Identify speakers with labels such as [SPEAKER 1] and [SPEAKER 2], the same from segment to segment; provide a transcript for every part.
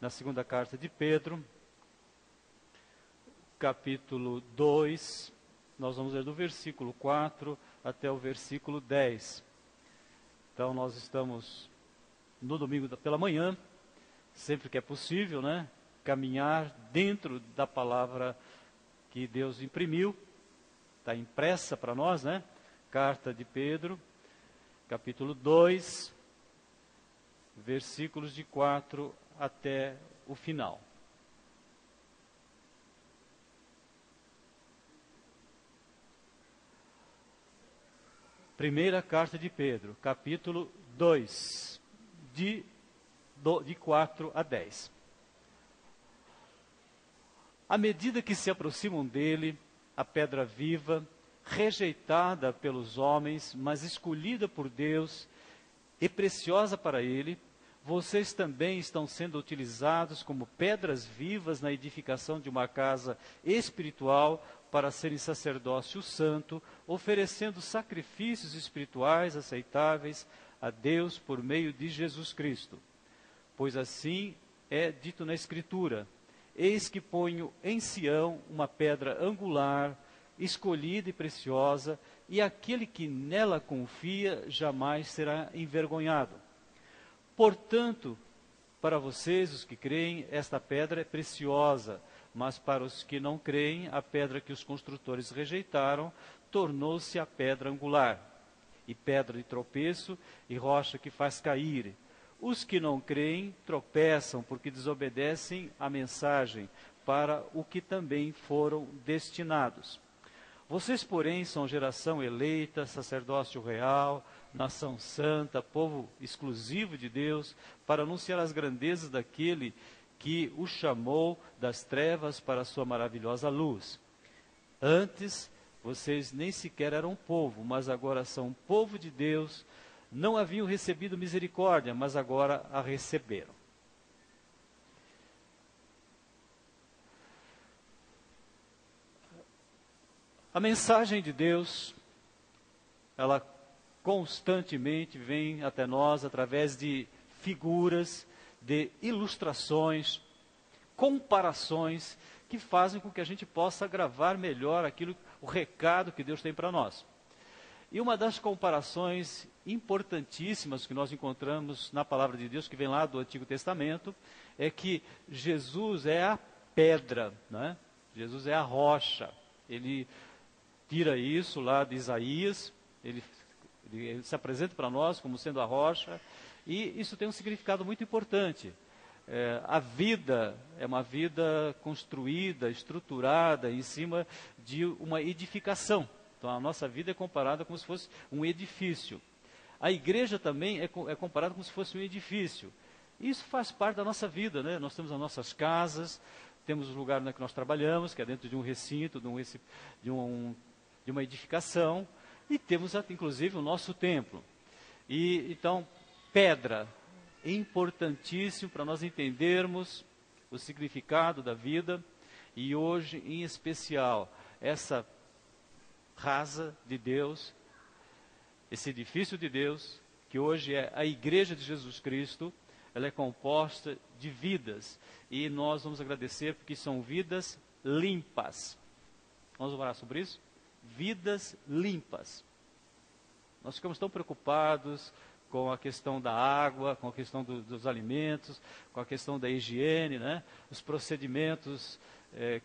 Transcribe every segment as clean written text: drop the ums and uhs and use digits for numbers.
[SPEAKER 1] na segunda carta de Pedro, capítulo 2, nós vamos ler do versículo 4 até o versículo 10. Então nós estamos no domingo pela manhã, sempre que é possível, né, caminhar dentro da palavra que Deus imprimiu, está impressa para nós, né? Carta de Pedro, capítulo 2, versículos de 4 até o final. Primeira carta de Pedro, capítulo 2, de 4 a 10. À medida que se aproximam dele, a pedra viva, rejeitada pelos homens, mas escolhida por Deus e preciosa para ele, vocês também estão sendo utilizados como pedras vivas na edificação de uma casa espiritual para serem sacerdócio santo, oferecendo sacrifícios espirituais aceitáveis a Deus por meio de Jesus Cristo. Pois assim é dito na Escritura: eis que ponho em Sião uma pedra angular, escolhida e preciosa, e aquele que nela confia jamais será envergonhado. Portanto, para vocês, os que creem, esta pedra é preciosa, mas para os que não creem, a pedra que os construtores rejeitaram tornou-se a pedra angular, e pedra de tropeço e rocha que faz cair. Os que não creem tropeçam porque desobedecem a mensagem para o que também foram destinados. Vocês, porém, são geração eleita, sacerdócio real, nação santa, povo exclusivo de Deus, para anunciar as grandezas daquele que os chamou das trevas para a sua maravilhosa luz. Antes, vocês nem sequer eram povo, mas agora são povo de Deus. Não haviam recebido misericórdia, mas agora a receberam. A mensagem de Deus, ela constantemente vem até nós através de figuras, de ilustrações, comparações, que fazem com que a gente possa gravar melhor o recado que Deus tem para nós. E uma das comparações importantíssimas que nós encontramos na palavra de Deus, que vem lá do Antigo Testamento, é que Jesus é a pedra, né? Jesus é a rocha. Ele tira isso lá de Isaías, ele se apresenta para nós como sendo a rocha, e isso tem um significado muito importante. A vida é uma vida construída, estruturada em cima de uma edificação. Então a nossa vida é comparada como se fosse um edifício. A igreja também é comparada como se fosse um edifício. Isso faz parte da nossa vida, né? Nós temos as nossas casas, temos o lugar onde nós trabalhamos, que é dentro de um recinto, de uma edificação, e temos inclusive o nosso templo. E então, pedra, é importantíssimo para nós entendermos o significado da vida, e hoje em especial, essa casa de Deus, esse edifício de Deus, que hoje é a igreja de Jesus Cristo, ela é composta de vidas, e nós vamos agradecer porque são vidas limpas. Vamos orar sobre isso? Vidas limpas. Nós ficamos tão preocupados com a questão da água, com a questão dos alimentos, com a questão da higiene, né? Os procedimentos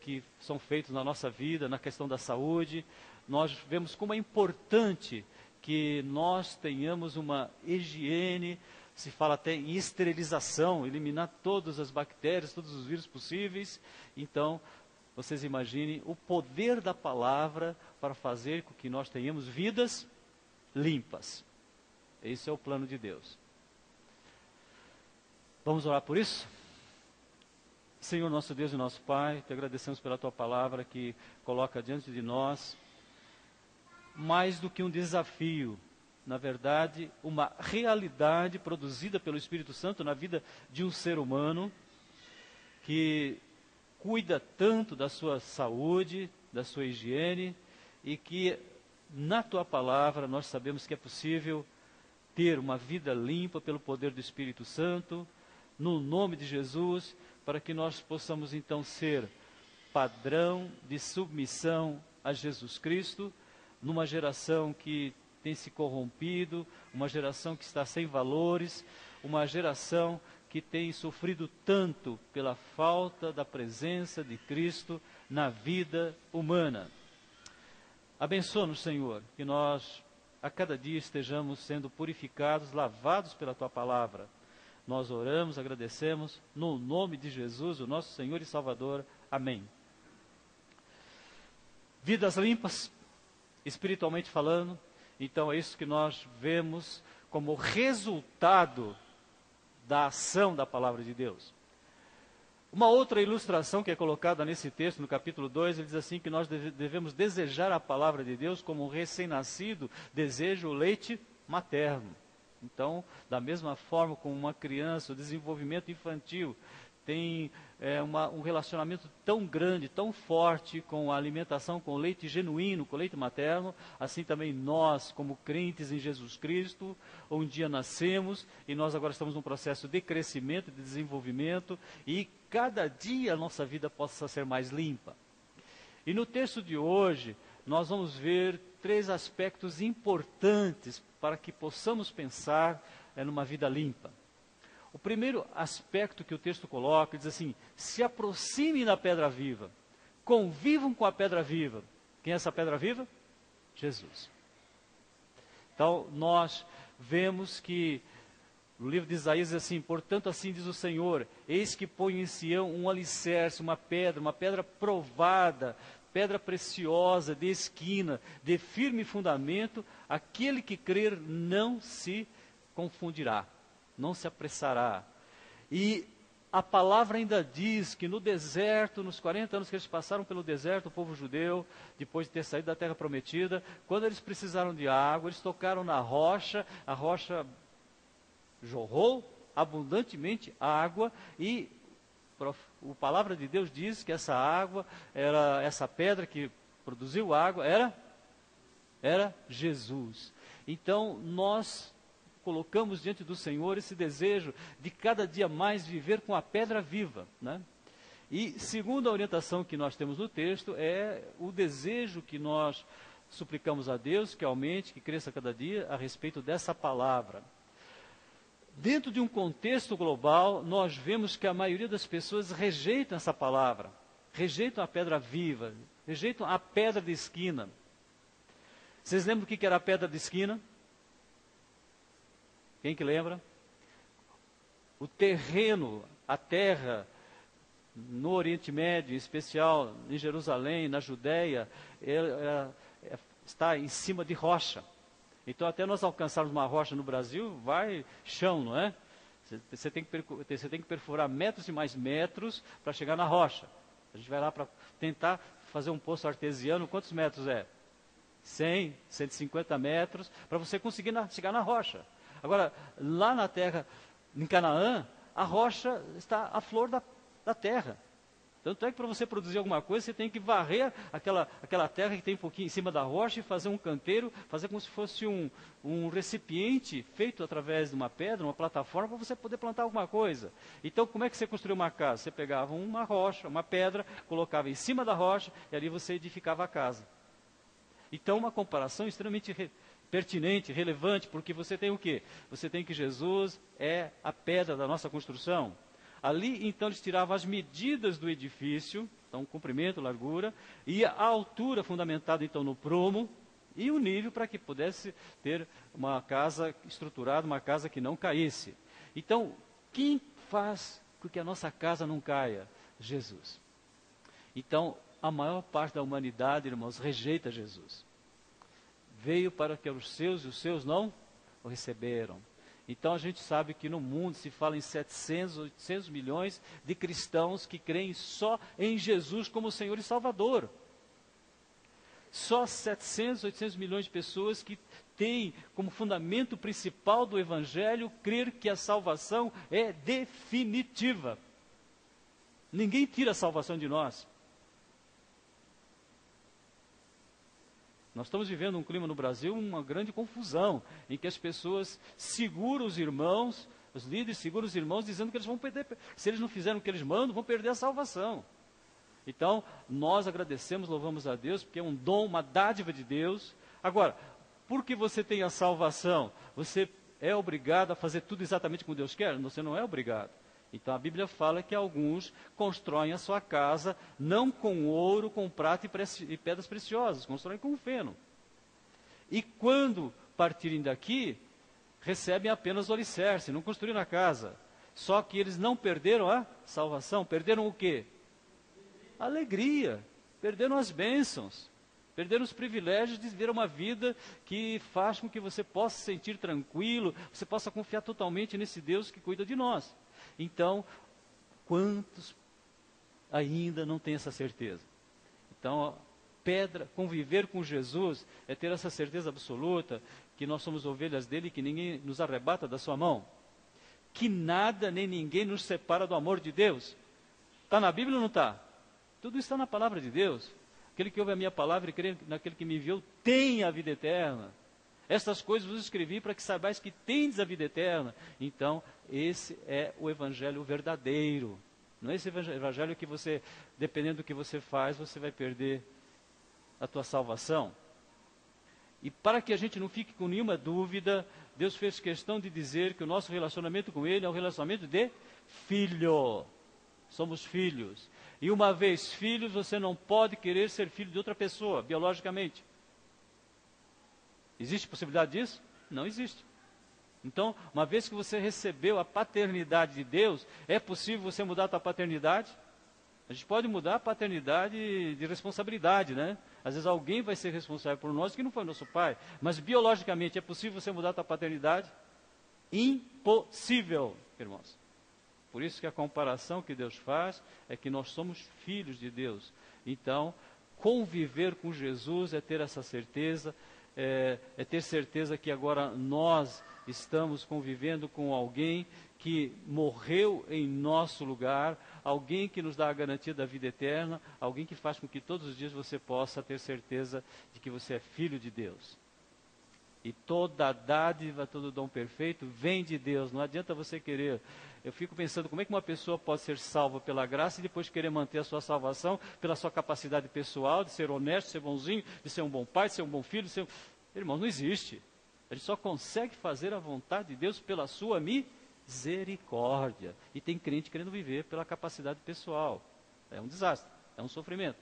[SPEAKER 1] que são feitos na nossa vida, na questão da saúde. Nós vemos como é importante que nós tenhamos uma higiene, se fala até em esterilização, eliminar todas as bactérias, todos os vírus possíveis. Então, vocês imaginem o poder da palavra para fazer com que nós tenhamos vidas limpas. Esse é o plano de Deus. Vamos orar por isso? Senhor, nosso Deus e nosso Pai, te agradecemos pela tua palavra que coloca diante de nós mais do que um desafio, na verdade, uma realidade produzida pelo Espírito Santo na vida de um ser humano que cuida tanto da sua saúde, da sua higiene, e que na tua palavra nós sabemos que é possível ter uma vida limpa pelo poder do Espírito Santo, no nome de Jesus, para que nós possamos então ser padrão de submissão a Jesus Cristo, numa geração que tem se corrompido, uma geração que está sem valores, uma geração que tem sofrido tanto pela falta da presença de Cristo na vida humana. Abençoa-nos, Senhor, que nós a cada dia estejamos sendo purificados, lavados pela Tua palavra. Nós oramos, agradecemos, no nome de Jesus, o nosso Senhor e Salvador. Amém. Vidas limpas, espiritualmente falando, então é isso que nós vemos como resultado da ação da palavra de Deus. Uma outra ilustração que é colocada nesse texto, no capítulo 2, ele diz assim que nós devemos desejar a palavra de Deus como um recém-nascido deseja o leite materno. Então, da mesma forma como uma criança, o desenvolvimento infantil tem um relacionamento tão grande, tão forte com a alimentação, com o leite genuíno, com o leite materno, assim também nós, como crentes em Jesus Cristo, um dia nascemos e nós agora estamos num processo de crescimento, de desenvolvimento, e cada dia a nossa vida possa ser mais limpa. E no texto de hoje, nós vamos ver 3 aspectos importantes para que possamos pensar numa vida limpa. O primeiro aspecto que o texto coloca, diz assim: se aproximem da pedra viva, convivam com a pedra viva. Quem é essa pedra viva? Jesus. Então, nós vemos que no livro de Isaías diz assim: portanto assim diz o Senhor, eis que põe em Sião um alicerce, uma pedra provada, pedra preciosa, de esquina, de firme fundamento, aquele que crer não se confundirá, não se apressará. E a palavra ainda diz que no deserto, nos 40 anos que eles passaram pelo deserto, o povo judeu, depois de ter saído da terra prometida, quando eles precisaram de água, eles tocaram na rocha, a rocha jorrou abundantemente água, e a palavra de Deus diz que essa água, essa pedra que produziu água, era Jesus. Então, nós colocamos diante do Senhor esse desejo de cada dia mais viver com a pedra viva, né? E segundo a orientação que nós temos no texto, é o desejo que nós suplicamos a Deus, que aumente, que cresça cada dia a respeito dessa palavra. Dentro de um contexto global, nós vemos que a maioria das pessoas rejeitam essa palavra, rejeitam a pedra viva, rejeitam a pedra de esquina. Vocês lembram o que era a pedra de esquina? Quem que lembra? O terreno, a terra, no Oriente Médio, em especial em Jerusalém, na Judéia, está em cima de rocha. Então, até nós alcançarmos uma rocha no Brasil, vai chão, não é? Você tem que perfurar metros e mais metros para chegar na rocha. A gente vai lá para tentar fazer um poço artesiano, quantos metros é? 100, 150 metros, para você conseguir chegar na rocha. Agora, lá na terra, em Canaã, a rocha está à flor da terra. Tanto é que para você produzir alguma coisa, você tem que varrer aquela terra que tem um pouquinho em cima da rocha e fazer um canteiro, fazer como se fosse um recipiente feito através de uma pedra, uma plataforma, para você poder plantar alguma coisa. Então, como é que você construiu uma casa? Você pegava uma rocha, uma pedra, colocava em cima da rocha e ali você edificava a casa. Então, uma comparação extremamente pertinente, relevante, porque você tem o quê? Você tem que Jesus é a pedra da nossa construção. Ali, então, eles tiravam as medidas do edifício, então, comprimento, largura, e a altura fundamentada, então, no prumo, e o nível para que pudesse ter uma casa estruturada, uma casa que não caísse. Então, quem faz com que a nossa casa não caia? Jesus. Então, a maior parte da humanidade, irmãos, rejeita Jesus. Veio para que os seus e os seus não o receberam. Então a gente sabe que no mundo se fala em 700, 800 milhões de cristãos que creem só em Jesus como Senhor e Salvador. Só 700, 800 milhões de pessoas que têm como fundamento principal do Evangelho crer que a salvação é definitiva. Ninguém tira a salvação de nós. Nós estamos vivendo um clima no Brasil, uma grande confusão, em que as pessoas seguram os irmãos Os líderes seguram os irmãos dizendo que eles vão perder, se eles não fizerem o que eles mandam, vão perder a salvação. Então, nós agradecemos, louvamos a Deus, porque é um dom, uma dádiva de Deus. Agora, porque você tem a salvação, você é obrigado a fazer tudo exatamente como Deus quer? Você não é obrigado. Então, a Bíblia fala que alguns constroem a sua casa não com ouro, com prata e pedras preciosas, constroem com feno. E quando partirem daqui, recebem apenas o alicerce, não construíram a casa. Só que eles não perderam a salvação, perderam o quê? A alegria, perderam as bênçãos, perderam os privilégios de viver uma vida que faz com que você possa se sentir tranquilo, você possa confiar totalmente nesse Deus que cuida de nós. Então, quantos ainda não têm essa certeza? Então, conviver com Jesus é ter essa certeza absoluta que nós somos ovelhas dele e que ninguém nos arrebata da sua mão. Que nada nem ninguém nos separa do amor de Deus. Está na Bíblia ou não está? Tudo está na palavra de Deus. Aquele que ouve a minha palavra e crê naquele que me enviou tem a vida eterna. Estas coisas vos escrevi para que saibais que tendes a vida eterna. Então, esse é o evangelho verdadeiro. Não é esse evangelho que você, dependendo do que você faz, você vai perder a tua salvação. E para que a gente não fique com nenhuma dúvida, Deus fez questão de dizer que o nosso relacionamento com Ele é um relacionamento de filho. Somos filhos. E uma vez filhos, você não pode querer ser filho de outra pessoa, biologicamente. Existe possibilidade disso? Não existe. Então, uma vez que você recebeu a paternidade de Deus, é possível você mudar a tua paternidade? A gente pode mudar a paternidade de responsabilidade, né? Às vezes alguém vai ser responsável por nós que não foi nosso pai. Mas biologicamente é possível você mudar a tua paternidade? Impossível, irmãos. Por isso que a comparação que Deus faz é que nós somos filhos de Deus. Então, conviver com Jesus é ter essa certeza, é ter certeza que agora nós estamos convivendo com alguém que morreu em nosso lugar, alguém que nos dá a garantia da vida eterna, alguém que faz com que todos os dias você possa ter certeza de que você é filho de Deus. E toda dádiva, todo dom perfeito vem de Deus, não adianta você querer. Eu fico pensando como é que uma pessoa pode ser salva pela graça e depois querer manter a sua salvação pela sua capacidade pessoal, de ser honesto, de ser bonzinho, de ser um bom pai, de ser um bom filho, de ser... Irmão, não existe. A gente só consegue fazer a vontade de Deus pela sua misericórdia. E tem crente querendo viver pela capacidade pessoal. É um desastre, é um sofrimento.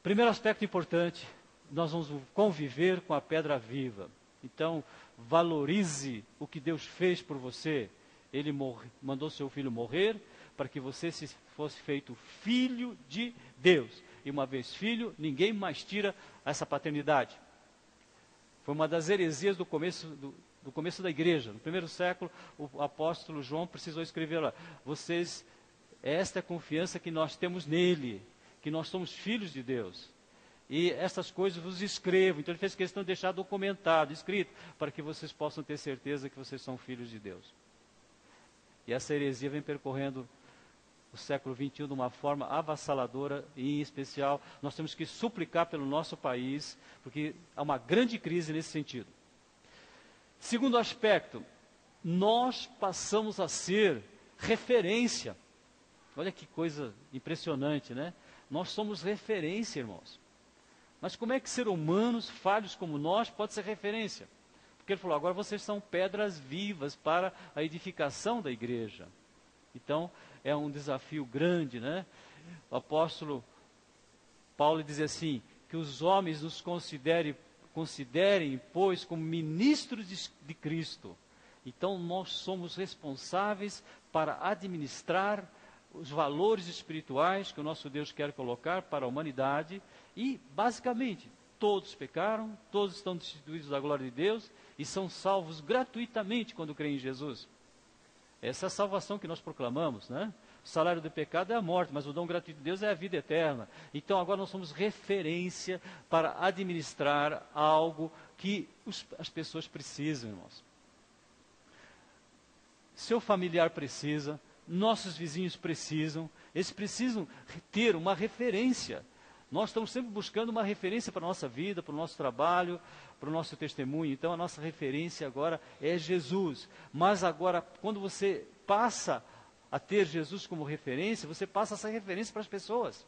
[SPEAKER 1] Primeiro aspecto importante, nós vamos conviver com a pedra viva. Então, valorize o que Deus fez por você. Ele mandou seu filho morrer para que você fosse feito filho de Deus. E uma vez filho, ninguém mais tira essa paternidade. Foi uma das heresias do começo da igreja. No primeiro século, o apóstolo João precisou escrever lá, esta é a confiança que nós temos nele, que nós somos filhos de Deus. E essas coisas vos escrevo. Então ele fez questão de deixar documentado, escrito, para que vocês possam ter certeza que vocês são filhos de Deus. E essa heresia vem percorrendo o século XXI de uma forma avassaladora e, em especial, nós temos que suplicar pelo nosso país, porque há uma grande crise nesse sentido. Segundo aspecto, nós passamos a ser referência. Olha que coisa impressionante, né? Nós somos referência, irmãos. Mas como é que seres humanos falhos como nós pode ser referência? Porque ele falou, agora vocês são pedras vivas para a edificação da igreja. Então, é um desafio grande, né? O apóstolo Paulo diz assim, que os homens nos considerem, pois, como ministros de Cristo. Então, nós somos responsáveis para administrar os valores espirituais que o nosso Deus quer colocar para a humanidade. E, basicamente, todos pecaram, todos estão destituídos da glória de Deus e são salvos gratuitamente quando creem em Jesus. Essa é a salvação que nós proclamamos, né? O salário do pecado é a morte, mas o dom gratuito de Deus é a vida eterna. Então agora nós somos referência para administrar algo que as pessoas precisam, irmãos. Seu familiar precisa, nossos vizinhos precisam, eles precisam ter uma referência. Nós estamos sempre buscando uma referência para a nossa vida, para o nosso trabalho, para o nosso testemunho. Então a nossa referência agora é Jesus. Mas agora, quando você passa a ter Jesus como referência, você passa essa referência para as pessoas.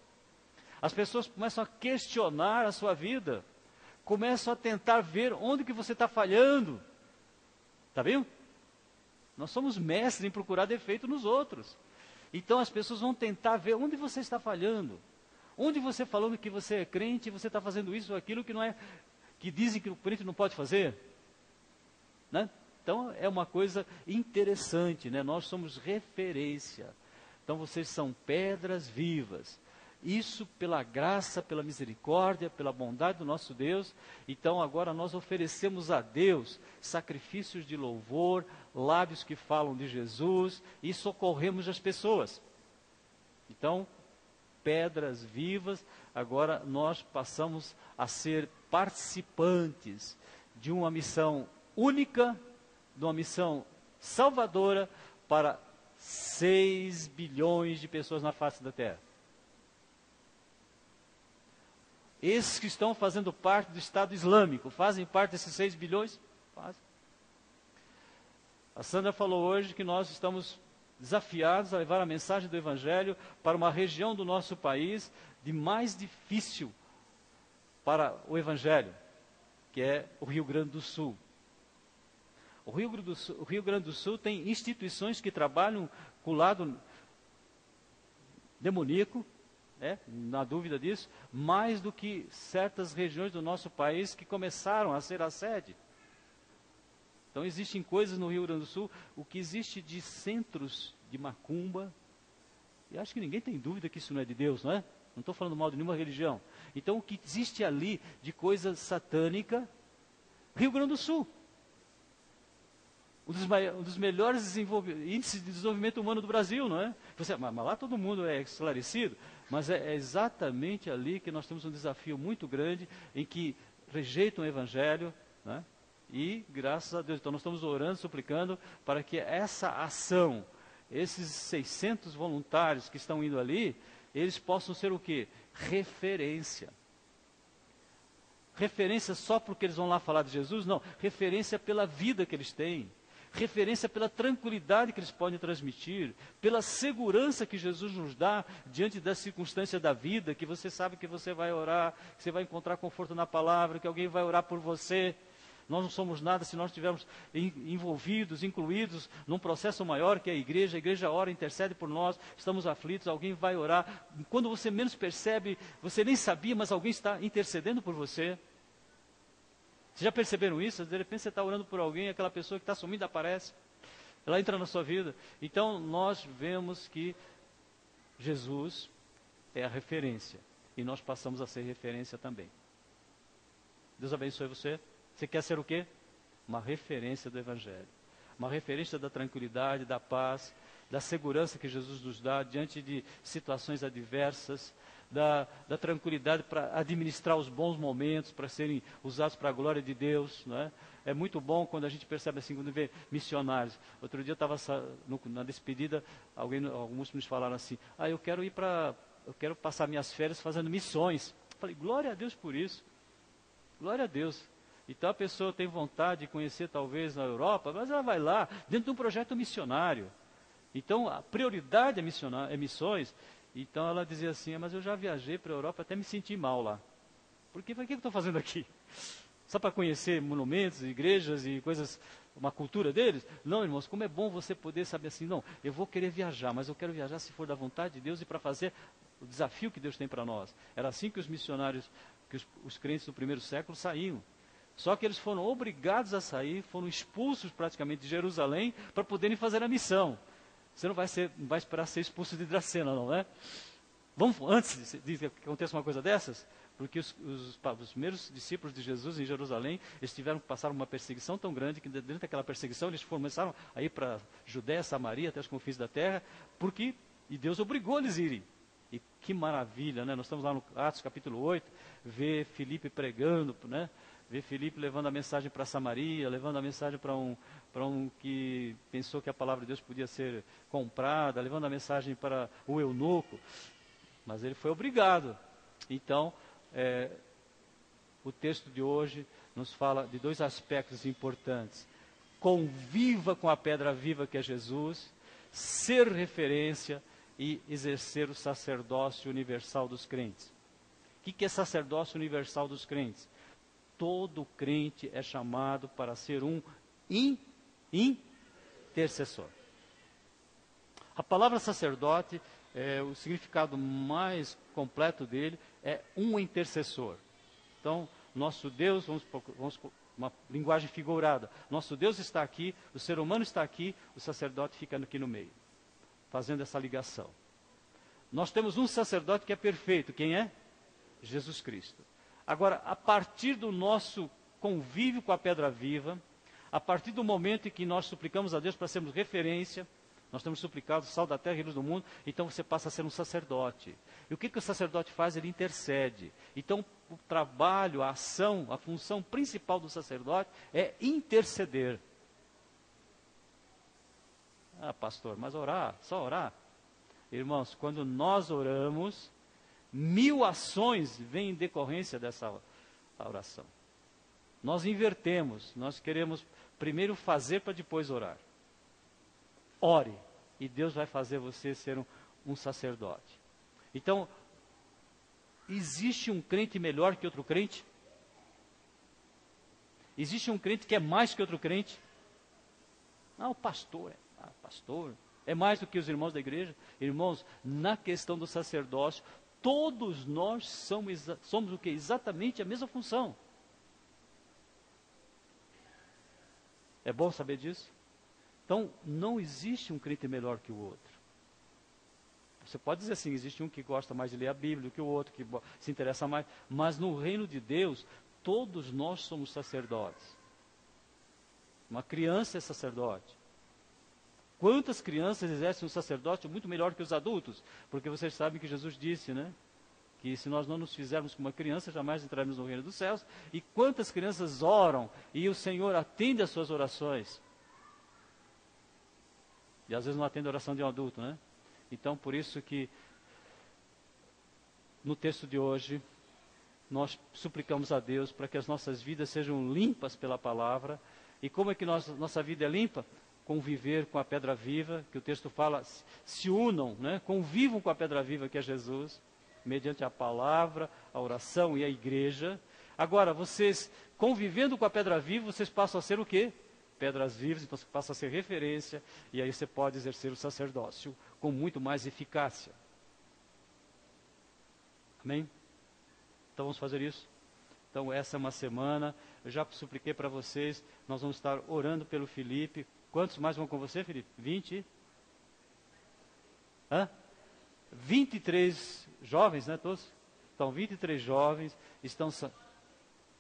[SPEAKER 1] As pessoas começam a questionar a sua vida, começam a tentar ver onde que você está falhando. Está vendo? Nós somos mestres em procurar defeito nos outros. Então as pessoas vão tentar ver onde você está falhando. Onde você falando que você é crente, você está fazendo isso ou aquilo que não é, que dizem que o crente não pode fazer. Né? Então é uma coisa interessante, né? Nós somos referência. Então vocês são pedras vivas. Isso pela graça, pela misericórdia, pela bondade do nosso Deus. Então agora nós oferecemos a Deus sacrifícios de louvor, lábios que falam de Jesus e socorremos as pessoas. Então, pedras vivas, agora nós passamos a ser participantes de uma missão única, de uma missão salvadora para 6 bilhões de pessoas na face da terra. Esses que estão fazendo parte do Estado Islâmico, fazem parte desses 6 bilhões? Fazem. A Sandra falou hoje que nós estamos desafiados a levar a mensagem do Evangelho para uma região do nosso país de mais difícil para o Evangelho, que é o Rio Grande do Sul. O Rio Grande do Sul tem instituições que trabalham com o lado demoníaco, na dúvida disso, mais do que certas regiões do nosso país que começaram a ser a sede. Então existem coisas no Rio Grande do Sul, o que existe de centros de macumba, e acho que ninguém tem dúvida que isso não é de Deus, não é? Não estou falando mal de nenhuma religião. Então o que existe ali de coisa satânica, Rio Grande do Sul. Um dos melhores índices de desenvolvimento humano do Brasil, não é? Mas lá todo mundo é esclarecido, mas é exatamente ali que nós temos um desafio muito grande em que rejeitam o Evangelho, né? E graças a Deus, então nós estamos orando, suplicando para que essa ação, esses 600 voluntários que estão indo ali, eles possam ser o quê? Referência. Referência só porque eles vão lá falar de Jesus? Não, referência pela vida que eles têm. Referência pela tranquilidade que eles podem transmitir, pela segurança que Jesus nos dá diante das circunstâncias da vida, que você sabe que você vai orar, que você vai encontrar conforto na palavra, que alguém vai orar por você. Nós não somos nada se nós estivermos envolvidos, incluídos num processo maior que é a igreja ora, intercede por nós, estamos aflitos, alguém vai orar. Quando você menos percebe, você nem sabia, mas alguém está intercedendo por você. Vocês já perceberam isso? De repente você está orando por alguém, aquela pessoa que está sumindo aparece, ela entra na sua vida. Então nós vemos que Jesus é a referência, e nós passamos a ser referência também. Deus abençoe você. Você quer ser o quê? Uma referência do Evangelho. Uma referência da tranquilidade, da paz, da segurança que Jesus nos dá diante de situações adversas, da tranquilidade para administrar os bons momentos, para serem usados para a glória de Deus. Não é? É muito bom quando a gente percebe assim, quando vê missionários. Outro dia eu estava na despedida, alguns me falaram assim, eu quero passar minhas férias fazendo missões. Eu falei, glória a Deus por isso. Glória a Deus. Então a pessoa tem vontade de conhecer talvez na Europa, mas ela vai lá dentro de um projeto missionário. Então a prioridade é missões. Então ela dizia assim, mas eu já viajei para a Europa, até me senti mal lá. Por que eu estou fazendo aqui? Só para conhecer monumentos, igrejas e coisas, uma cultura deles? Não, irmãos, como é bom você poder saber assim, não, eu vou querer viajar, mas eu quero viajar se for da vontade de Deus e para fazer o desafio que Deus tem para nós. Era assim que os missionários, que os crentes do primeiro século saíam. Só que eles foram obrigados a sair, foram expulsos praticamente de Jerusalém para poderem fazer a missão. Você não vai esperar ser expulso de Dracena, não é? Vamos, antes de que aconteça uma coisa dessas, porque os primeiros discípulos de Jesus em Jerusalém, eles tiveram que passar uma perseguição tão grande, que dentro daquela perseguição eles começaram a ir para Judéia, Samaria, até os confins da terra, e Deus obrigou eles a irem. E que maravilha, né? Nós estamos lá no Atos capítulo 8, ver Filipe pregando, né? Ver Filipe levando a mensagem para Samaria, levando a mensagem para um que pensou que a palavra de Deus podia ser comprada, levando a mensagem para o eunuco. Mas ele foi obrigado Então, o texto de hoje nos fala de dois aspectos importantes. Conviva com a pedra viva que é Jesus, ser referência e exercer o sacerdócio universal dos crentes. O que é sacerdócio universal dos crentes? Todo crente é chamado para ser um intercessor. A palavra sacerdote, o significado mais completo dele é um intercessor. Então, nosso Deus, vamos uma linguagem figurada, nosso Deus está aqui, o ser humano está aqui, o sacerdote fica aqui no meio, fazendo essa ligação. Nós temos um sacerdote que é perfeito, quem é? Jesus Cristo. Agora, a partir do nosso convívio com a pedra viva, a partir do momento em que nós suplicamos a Deus para sermos referência, nós temos suplicado sal da terra e luz do mundo, então você passa a ser um sacerdote. E o que o sacerdote faz? Ele intercede. Então, o trabalho, a ação, a função principal do sacerdote é interceder. Ah, pastor, mas orar, só orar? Irmãos, quando nós oramos, 1000 ações vêm em decorrência dessa oração. Nós invertemos, nós queremos primeiro fazer para depois orar. Ore, e Deus vai fazer você ser um sacerdote. Então, existe um crente melhor que outro crente? Existe um crente que é mais que outro crente? O pastor é mais do que os irmãos da igreja. Irmãos, na questão do sacerdócio, todos nós somos o que? Exatamente a mesma função. É bom saber disso? Então, não existe um crente melhor que o outro. Você pode dizer assim, existe um que gosta mais de ler a Bíblia do que o outro, que se interessa mais. Mas no reino de Deus, todos nós somos sacerdotes. Uma criança é sacerdote. Quantas crianças exercem um sacerdócio muito melhor que os adultos? Porque vocês sabem que Jesus disse, né? Que se nós não nos fizermos como uma criança, jamais entraremos no reino dos céus. E quantas crianças oram e o Senhor atende às suas orações? E às vezes não atende a oração de um adulto, né? Então, por isso que no texto de hoje, nós suplicamos a Deus para que as nossas vidas sejam limpas pela palavra. E como é que nossa vida é limpa? Conviver com a pedra viva, que o texto fala, se unam, né? Convivam com a pedra viva que é Jesus, mediante a palavra, a oração e a igreja. Agora, vocês, convivendo com a pedra viva, vocês passam a ser o quê? Pedras vivas, então você passa a ser referência, e aí você pode exercer o sacerdócio com muito mais eficácia. Amém? Então vamos fazer isso? Então essa é uma semana, eu já supliquei para vocês, nós vamos estar orando pelo Felipe. Quantos mais vão com você, Felipe? 20? 23 jovens, né, todos? Então 23 jovens estão...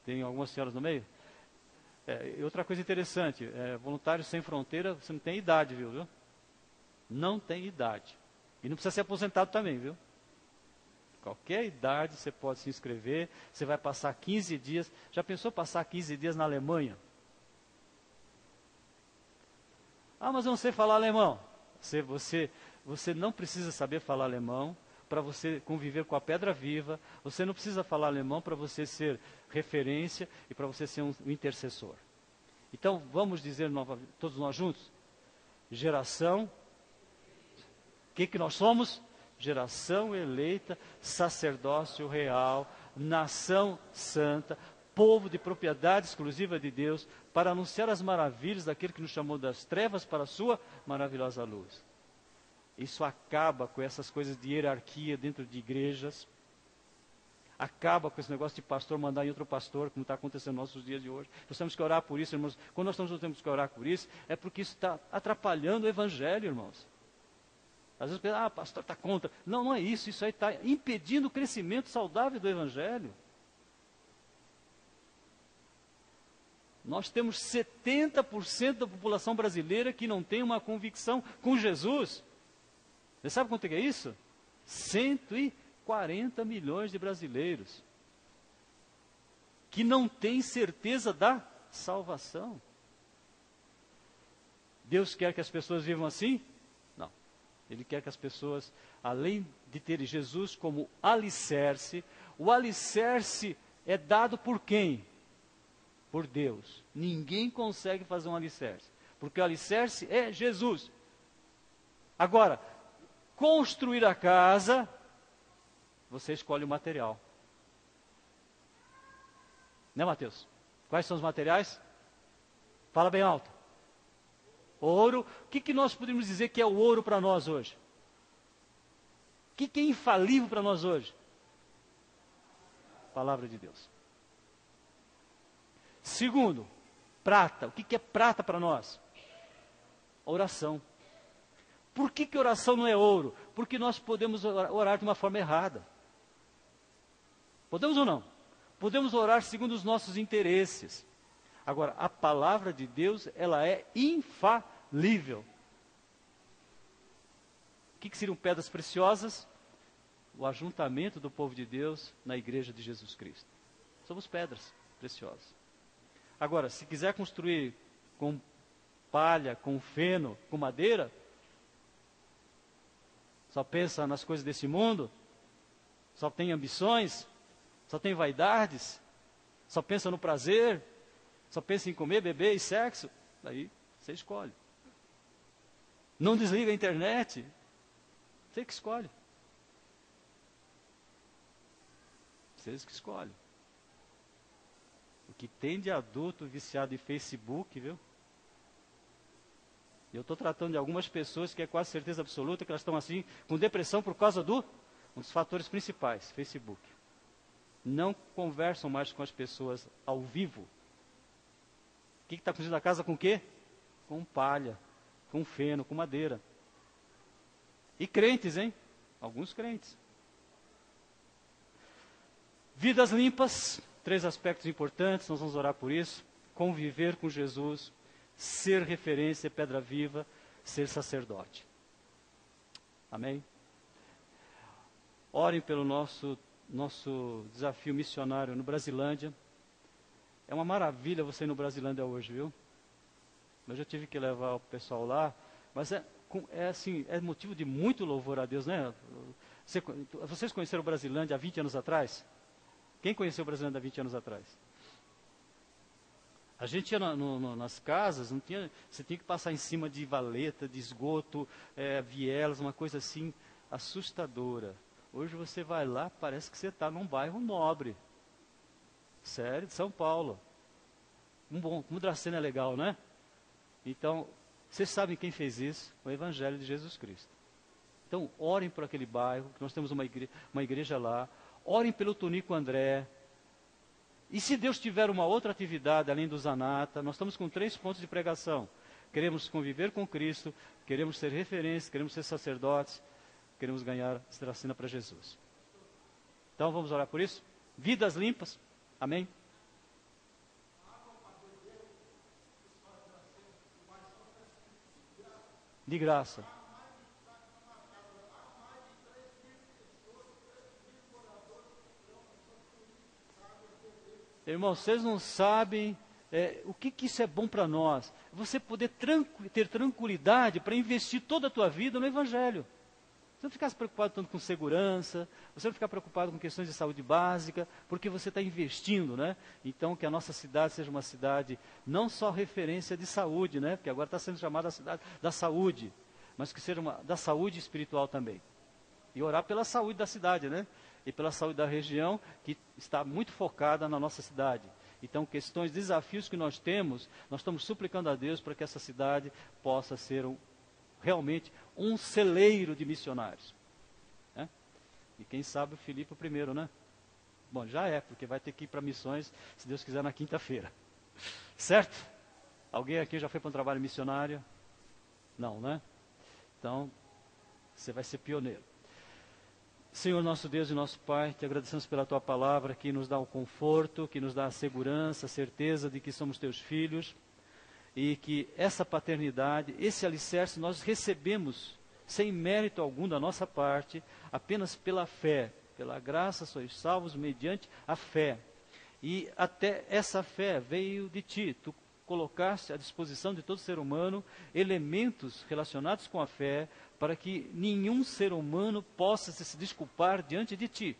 [SPEAKER 1] Tem algumas senhoras no meio? Outra coisa interessante, Voluntários Sem Fronteira, você não tem idade, viu? Não tem idade. E não precisa ser aposentado também, viu? Qualquer idade você pode se inscrever, você vai passar 15 dias. Já pensou passar 15 dias na Alemanha? Mas eu não sei falar alemão. Você não precisa saber falar alemão para você conviver com a pedra viva. Você não precisa falar alemão para você ser referência e para você ser um intercessor. Então, vamos dizer todos nós juntos? Geração. O que nós somos? Geração eleita, sacerdócio real, nação santa, povo de propriedade exclusiva de Deus, para anunciar as maravilhas daquele que nos chamou das trevas para a sua maravilhosa luz. Isso acaba com essas coisas de hierarquia dentro de igrejas, acaba com esse negócio de pastor mandar em outro pastor, como está acontecendo nos nossos dias de hoje. Nós temos que orar por isso, irmãos. Quando nós temos que orar por isso, é porque isso está atrapalhando o evangelho, irmãos. Às vezes, pastor está contra. Não, não é isso. Isso aí está impedindo o crescimento saudável do evangelho. Nós temos 70% da população brasileira que não tem uma convicção com Jesus. Você sabe quanto é isso? 140 milhões de brasileiros que não têm certeza da salvação. Deus quer que as pessoas vivam assim? Não. Ele quer que as pessoas, além de terem Jesus como alicerce, o alicerce é dado por quem? Por Deus. Ninguém consegue fazer um alicerce, porque o alicerce é Jesus. Agora, construir a casa, você escolhe o material. Né, Mateus? Quais são os materiais? Fala bem alto. Ouro. O que nós podemos dizer que é o ouro para nós hoje? O que é infalível para nós hoje? Palavra de Deus. Segundo, prata. O que é prata para nós? Oração. Por que oração não é ouro? Porque nós podemos orar de uma forma errada. Podemos ou não? Podemos orar segundo os nossos interesses. Agora, a palavra de Deus, ela é infalível. O que seriam pedras preciosas? O ajuntamento do povo de Deus na igreja de Jesus Cristo. Somos pedras preciosas. Agora, se quiser construir com palha, com feno, com madeira, só pensa nas coisas desse mundo, só tem ambições, só tem vaidades, só pensa no prazer, só pensa em comer, beber e sexo, aí você escolhe. Não desliga a internet, você que escolhe. Vocês que escolhem. O que tem de adulto viciado em Facebook, viu? Eu estou tratando de algumas pessoas que é quase certeza absoluta que elas estão assim, com depressão por causa um dos fatores principais, Facebook. Não conversam mais com as pessoas ao vivo. O que está construindo a casa com o quê? Com palha, com feno, com madeira. E crentes, hein? Alguns crentes. Vidas limpas, 3 aspectos importantes, nós vamos orar por isso. Conviver com Jesus, ser referência, pedra viva, ser sacerdote. Amém? Orem pelo nosso desafio missionário no Brasilândia. É uma maravilha você ir no Brasilândia hoje, viu? Eu já tive que levar o pessoal lá, mas é motivo de muito louvor a Deus, né? Vocês conheceram o Brasilândia há 20 anos atrás? Quem conheceu o Brasilândia há 20 anos atrás? A gente ia nas casas, você tinha que passar em cima de valeta, de esgoto, vielas, uma coisa assim assustadora. Hoje você vai lá, parece que você está num bairro nobre. Sério, de São Paulo. Como Dracena é legal, né? Então, vocês sabem quem fez isso? O Evangelho de Jesus Cristo. Então, orem por aquele bairro, que nós temos uma igreja lá. Orem pelo Tonico André. E se Deus tiver uma outra atividade além do Zanata, nós estamos com 3 pontos de pregação. Queremos conviver com Cristo, queremos ser referência, queremos ser sacerdotes, queremos ganhar Dracena para Jesus. Então, vamos orar por isso? Vidas limpas. Amém? De graça. Irmãos, vocês não sabem o que isso é bom para nós. Você poder ter tranquilidade para investir toda a tua vida no Evangelho. Você não ficar preocupado tanto com segurança, você não ficar preocupado com questões de saúde básica, porque você está investindo, né? Então, que a nossa cidade seja uma cidade não só referência de saúde, né? Porque agora está sendo chamada a cidade da saúde, mas que seja da saúde espiritual também. E orar pela saúde da cidade, né? E pela saúde da região, que está muito focada na nossa cidade. Então, questões, desafios que nós temos, nós estamos suplicando a Deus para que essa cidade possa ser realmente um celeiro de missionários. Né? E quem sabe o Filipe o primeiro, né? Bom, já é, porque vai ter que ir para missões, se Deus quiser, na quinta-feira. Certo? Alguém aqui já foi para um trabalho missionário? Não, né? Então, você vai ser pioneiro. Senhor nosso Deus e nosso Pai, te agradecemos pela Tua palavra que nos dá o conforto, que nos dá a segurança, a certeza de que somos Teus filhos e que essa paternidade, esse alicerce nós recebemos sem mérito algum da nossa parte, apenas pela fé, pela graça sois salvos mediante a fé. E até essa fé veio de Ti, Tu colocaste à disposição de todo ser humano elementos relacionados com a fé, para que nenhum ser humano possa se desculpar diante de ti.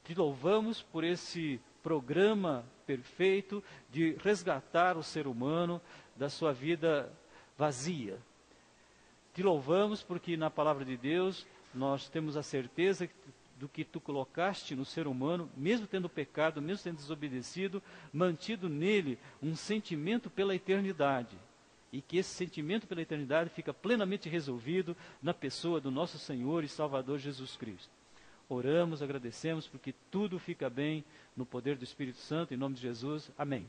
[SPEAKER 1] Te louvamos por esse programa perfeito de resgatar o ser humano da sua vida vazia. Te louvamos porque na palavra de Deus nós temos a certeza do que tu colocaste no ser humano, mesmo tendo pecado, mesmo tendo desobedecido, mantido nele um sentimento pela eternidade. E que esse sentimento pela eternidade fica plenamente resolvido na pessoa do nosso Senhor e Salvador Jesus Cristo. Oramos, agradecemos, porque tudo fica bem no poder do Espírito Santo, em nome de Jesus. Amém.